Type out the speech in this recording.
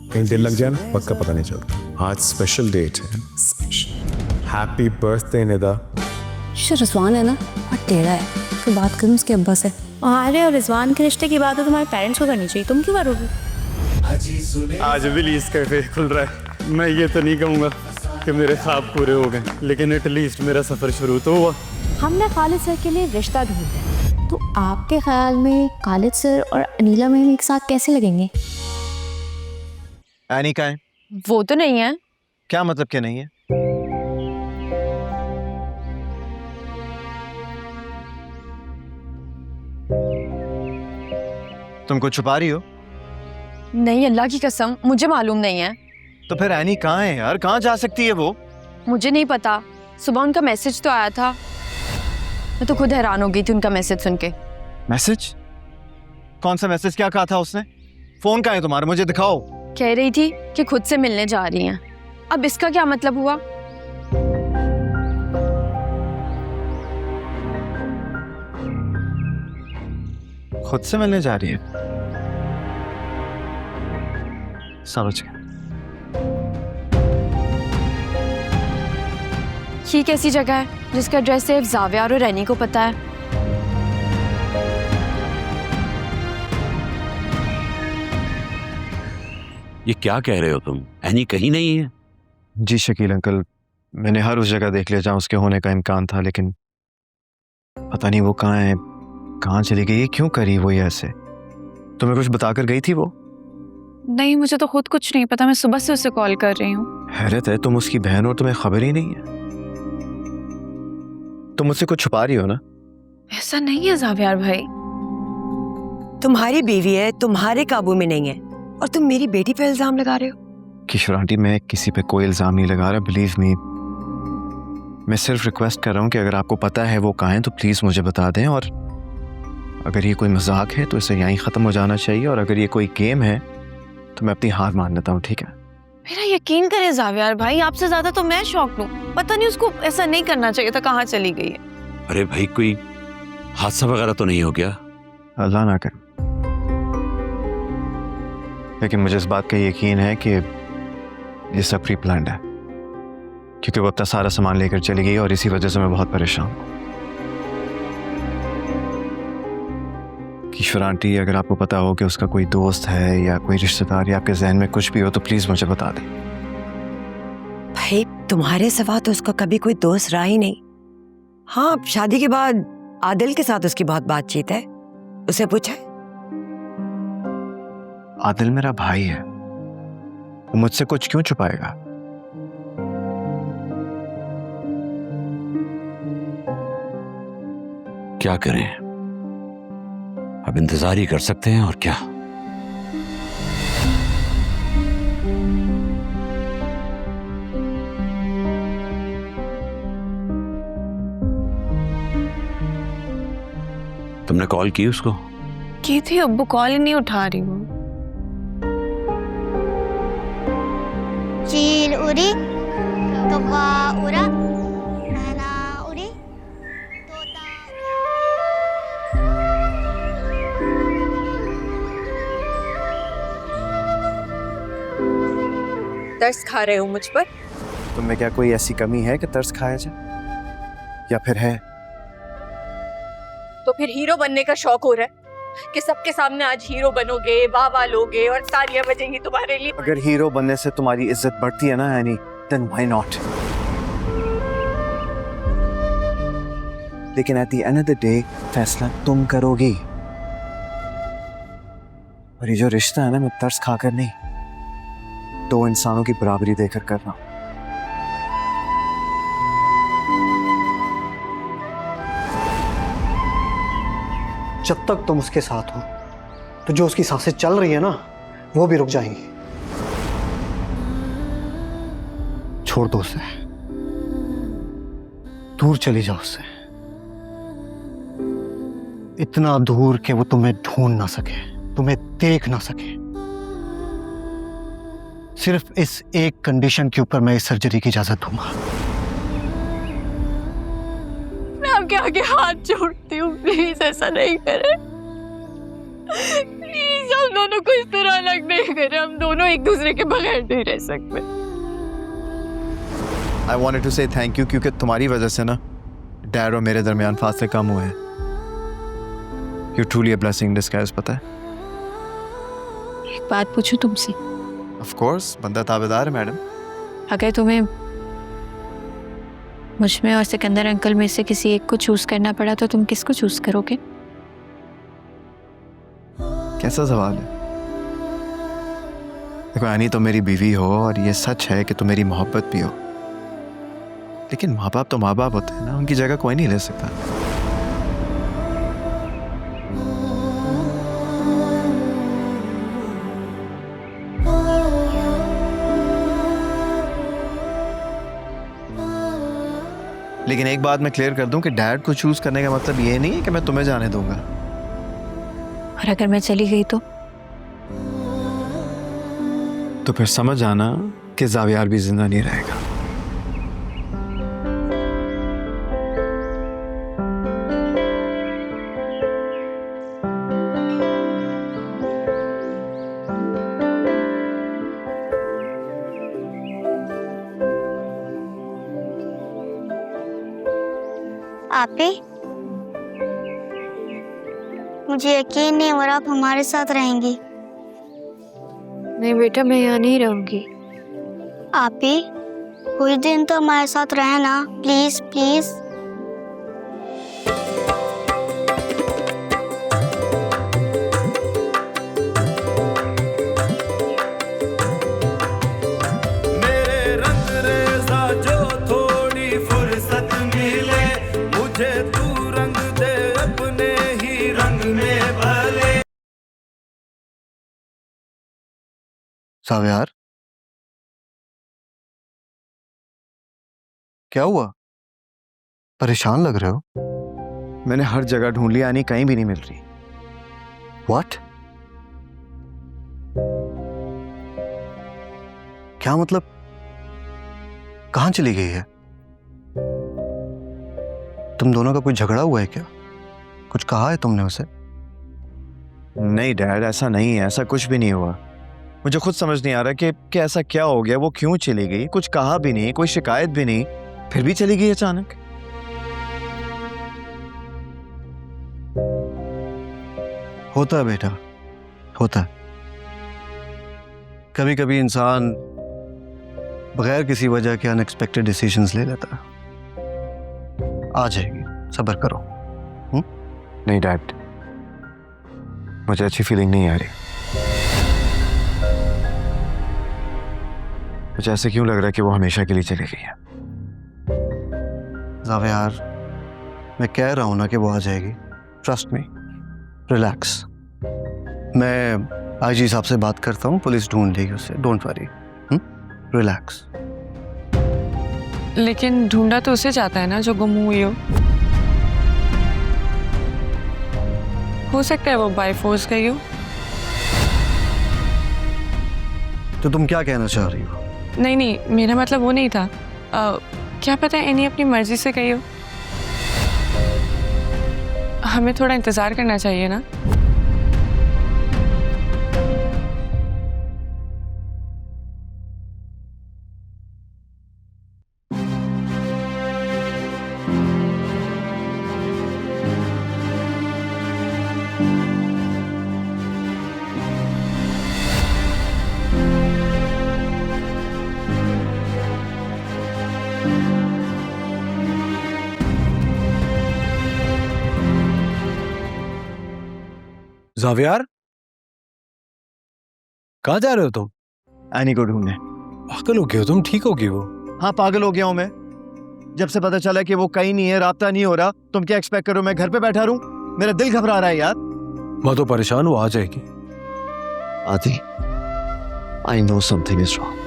कहीं दिल लग जाए ना वक्त का पता नहीं चलता। आज स्पेशल डेट है। Happy birthday Nida. रिजवान है ना बहुत टेढ़ा है, तो बात करूँ उसके अब्बा से। अरे और रिजवान के रिश्ते की बात तो तुम्हारे पेरेंट्स को करनी चाहिए, तुम क्यों करोगे? आज विलीज कैफे खुल रहा है। मैं ये तो नहीं कहूँगा कि मेरे ख्वाब पूरे हो गए, लेकिन एटलीस्ट मेरा सफ़र शुरू तो हुआ। हमने खालिद सर के लिए रिश्ता ढूंढा है, तो आपके ख्याल में खालिद सर और अनीला मैम एक साथ कैसे लगेंगे? एनी का है? वो तो नहीं है। क्या मतलब क्या नहीं है? तुम कुछ छुपा रही हो? नहीं, अल्लाह की कसम मुझे मालूम नहीं है। तो फिर एनी कहाँ है यार? कहाँ जा सकती है वो? मुझे नहीं पता, सुबह उनका मैसेज तो आया था, मैं तो खुद हैरान हो गई थी उनका मैसेज सुन के। मैसेज? कौन सा मैसेज? क्या कहा था उसने? फोन कहाँ है तुम्हारा? मुझे दिखाओ। कह रही थी कि खुद से मिलने जा रही हैं। अब इसका क्या मतलब हुआ? खुद से मिलने जा रही है? समझ गया। ये कैसी जगह है जिसका एड्रेस सिर्फ जाविया और रैनी को पता है? ये क्या कह रहे हो तुम? एनी कहीं नहीं है? जी शकील अंकल, मैंने हर उस जगह देख लिया जहाँ उसके होने का इम्कान था, लेकिन पता नहीं वो कहाँ है, कहाँ चली गई, ये क्यों करी वो ये ऐसे? तुम्हें कुछ बताकर गई थी वो? नहीं, मुझे तो खुद कुछ नहीं पता, मैं सुबह से उसे कॉल कर रही हूँ। हैरत है, तुम उसकी बहन हो, तुम्हें खबर ही नहीं है। तुम मुझसे कुछ छुपा रही हो ना? ऐसा नहीं है जावियार भाई। तुम्हारी बीवी है, तुम्हारे काबू में नहीं है, और तुम मेरी बेटी पे इल्जाम लगा रहे हो। किशोर आंटी, मैं किसी पे कोई इल्जाम नहीं लगा रहा, बिलीव मी। मैं सिर्फ रिक्वेस्ट कर रहा हूँ कि अगर आपको पता है वो कहाँ है तो प्लीज मुझे बता दें, और अगर ये कोई मजाक है तो इसे यहीं खत्म हो जाना चाहिए, और अगर ये कोई गेम है तो मैं अपनी हार मान लेता हूँ, ठीक है? मेरा यकीन करे जावियार भाई, आपसे ज्यादा तो मैं शॉक हूँ। पता नहीं उसको ऐसा नहीं करना चाहिए था, कहाँ चली गई है। अरे भाई, कोई हादसा वगैरह तो नहीं हो गया? अल्लाह ना करे, लेकिन मुझे इस बात का यकीन है कि ये सब प्री प्लान्ड है, क्योंकि वो अपना सारा सामान लेकर चली गई और इसी वजह से मैं बहुत परेशान हूँ। किशोर आंटी, अगर आपको पता हो कि उसका कोई दोस्त है या कोई रिश्तेदार या आपके जहन में कुछ भी हो तो प्लीज मुझे बता दें। भाई तुम्हारे सिवा तो उसका कभी कोई दोस्त रहा ही नहीं। हाँ, शादी के बाद आदिल के साथ उसकी बहुत बातचीत है, उसे पूछा है? आदिल मेरा भाई है, वो मुझसे कुछ क्यों छुपाएगा? क्या करें, अब इंतजार ही कर सकते हैं और क्या। तुमने कॉल की उसको? की थी, अब वो कॉल ही नहीं उठा रही वो। चील उड़ी, कौवा उड़ा, मैना उड़ी, तोता। तरस खा रहे हो मुझ पर? तुमने क्या कोई ऐसी कमी है कि तरस खाया जाए, या फिर है? तो फिर हीरो बनने का शौक हो रहा है कि सबके सामने आज हीरो बनोगे, वाह वाह लोगे और तालियां बजेंगी तुम्हारे लिए। अगर हीरो बनने से तुम्हारी इज्जत बढ़ती है ना एनी, देन व्हाई नॉट? लेकिन at the end of the day फैसला तुम करोगी, और ये जो रिश्ता है ना, मैं तरस खाकर नहीं, दो इंसानों की बराबरी देकर कर रहा हूं। जब तक तुम उसके साथ हो तो जो उसकी सांसें चल रही है ना, वो भी रुक जाएंगी। छोड़ दो उसे, दूर चली जाओ उससे, इतना दूर कि वो तुम्हें ढूंढ ना सके, तुम्हें देख ना सके। सिर्फ इस एक कंडीशन के ऊपर मैं इस सर्जरी की इजाजत दूंगा। मैं आपके आगे हाथ जोड़ती हूँ, प्लीज ऐसा नहीं करें, प्लीज हम दोनों को इस तरह अलग नहीं करें, हम दोनों एक दूसरे के बगैर नहीं रह सकते। आई वॉन्टेड टू से थैंक यू, क्योंकि तुम्हारी वजह से ना डैड और मेरे दरमियान फासले कम हुए हैं। You truly a blessing in disguise, पता है? एक बात पूछूं तुमसे? ऑफ कोर्स, बंदा ताबेदार है मैडम। अगर तुम्हें मुझ में और सिकंदर अंकल में से किसी एक को चूज करना पड़ा तो तुम किसको चूज करोगे? कैसा सवाल है? देखो, यानी तो मेरी बीवी हो और ये सच है कि तुम मेरी मोहब्बत भी हो, लेकिन माँ बाप तो माँ बाप होते हैं ना, उनकी जगह कोई नहीं ले सकता। लेकिन एक बात मैं क्लियर कर दूं कि डैड को चूज करने का मतलब ये नहीं है कि मैं तुम्हें जाने दूंगा। और अगर मैं चली गई तो फिर समझ आना कि जावियार भी जिंदा नहीं रहेगा। आपी, मुझे यकीन नहीं हो रहा आप हमारे साथ रहेंगी। नहीं बेटा, मैं यहाँ नहीं रहूंगी। आपी, कुछ दिन तो हमारे साथ रहना, प्लीज प्लीज। मेरे रंग रेज़ा जो थोड़ी फुर्सत मिले, मुझे तू रंग दे अपने ही रंग में भले। सावियार, क्या हुआ? परेशान लग रहे हो। मैंने हर जगह ढूंढ लिया, यानी कहीं भी नहीं मिल रही। व्हाट? क्या मतलब? कहाँ चली गई है? तुम दोनों का कोई झगड़ा हुआ है क्या? कुछ कहा है तुमने उसे? नहीं डैड, ऐसा नहीं है, ऐसा कुछ भी नहीं हुआ। मुझे खुद समझ नहीं आ रहा कि ऐसा क्या हो गया, वो क्यों चली गई। कुछ कहा भी नहीं, कोई शिकायत भी नहीं, फिर भी चली गई अचानक। होता है बेटा, होता है। कभी कभी इंसान बगैर किसी वजह के अनएक्सपेक्टेड डिसीजंस ले लेता है। आ जाएगी, सब्र करो। नहीं डैड, मुझे अच्छी फीलिंग नहीं आ रही। मुझे ऐसे क्यों लग रहा है कि वो हमेशा के लिए चली गई है। जावियार, मैं कह रहा हूं ना कि वो आ जाएगी। Trust me, relax. मैं आईजी साहब से बात करता हूँ, पुलिस ढूंढ लेगी उसे। Don't worry, relax. लेकिन ढूंढा तो उसे जाता है ना जो गुम हुई हो सकता है वो बाय फोर्स गई हो। तो तुम क्या कहना चाह रही हो? नहीं, मेरा मतलब वो नहीं था। क्या पता है एनी अपनी मर्जी से गई हो। हमें थोड़ा इंतजार करना चाहिए ना। जावियार, कहाँ जा रहे हो तुम? एनी को ढूंढने। पागल हो गए हो तुम? ठीक होगी वो? हाँ, पागल हो गया हूं मैं। जब से पता चला कि वो कहीं नहीं है, राब्ता नहीं हो रहा, तुम क्या एक्सपेक्ट करो मैं घर पे बैठा रहूं? मेरा दिल घबरा रहा है यार। मैं तो परेशान हूँ, आ जाएगी। आदि, I know something is wrong.